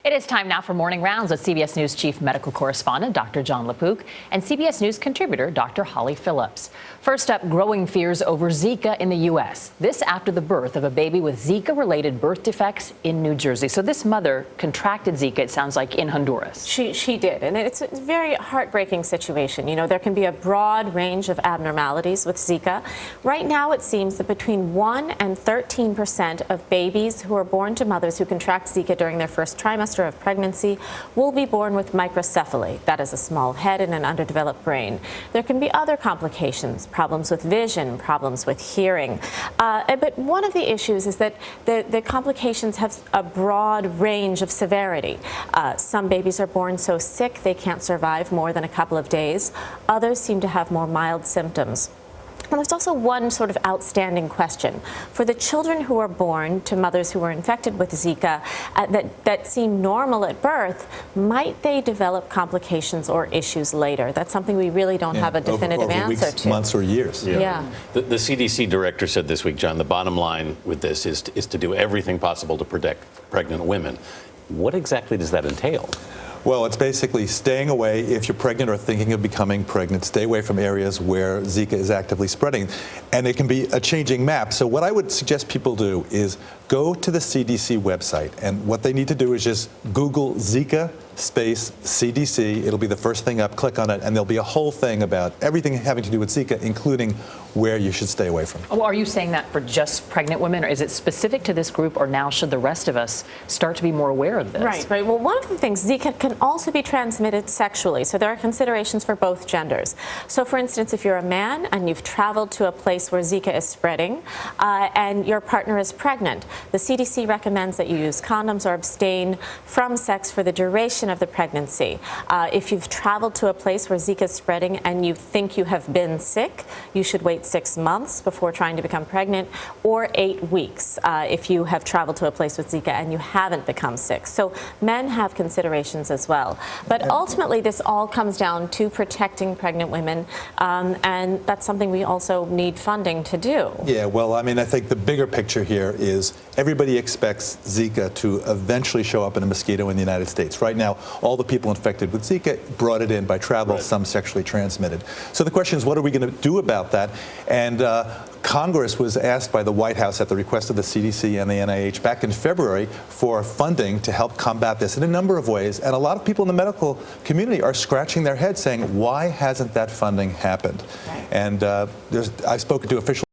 It is time now for Morning Rounds with CBS News Chief Medical Correspondent Dr. Jon LaPook and CBS News contributor Dr. Holly Phillips. First up, growing fears over Zika in the U.S. This after the birth of a baby with Zika-related birth defects in New Jersey. So this mother contracted Zika, it sounds like, in Honduras. She did, and it's a very heartbreaking situation. You know, there can be a broad range of abnormalities with Zika. Right now, it seems that between 1 and 13% of babies who are born to mothers who contract Zika during their first trimester of pregnancy will be born with microcephaly. That is a small head and an underdeveloped brain. There can be other complications, problems with vision, problems with hearing. But one of the issues is that the complications have a broad range of severity. Some babies are born so sick they can't survive more than a couple of days. Others seem to have more mild symptoms. And there's also one sort of outstanding question. For the children who are born to mothers who were infected with Zika that seem normal at birth, might they develop complications or issues later? That's something we really don't have a definitive over answer weeks, to. Months or years. Yeah. The CDC director said this week, John, the bottom line with this is to do everything possible to protect pregnant women. What exactly does that entail? Well, it's basically staying away if you're pregnant or thinking of becoming pregnant. Stay away from areas where Zika is actively spreading. And it can be a changing map. So what I would suggest people do is go to the CDC website. And what they need to do is just Google Zika space CDC. It'll be the first thing up. Click on it, and there'll be a whole thing about everything having to do with Zika, including where you should stay away from. Oh, are you saying that for just pregnant women, or is it specific to this group, or now should the rest of us start to be more aware of this? Right. Well, one of the things, Zika can also be transmitted sexually, so there are considerations for both genders. So, for instance, if you're a man and you've traveled to a place where Zika is spreading, and your partner is pregnant, the CDC recommends that you use condoms or abstain from sex for the duration of the pregnancy. If you've traveled to a place where Zika is spreading and you think you have been sick, you should wait 6 months before trying to become pregnant, or 8 weeks if you have traveled to a place with Zika and you haven't become sick. So men have considerations as well. But ultimately, this all comes down to protecting pregnant women, and that's something we also need funding to do. Yeah, well, I mean, I think the bigger picture here is everybody expects Zika to eventually show up in a mosquito in the United States. Right now, all the people infected with Zika brought it in by travel, right. Some sexually transmitted. So the question is, what are we going to do about that? And Congress was asked by the White House at the request of the CDC and the NIH back in February for funding to help combat this in a number of ways. And a lot of people in the medical community are scratching their heads saying, why hasn't that funding happened? Right. And I've spoken to officials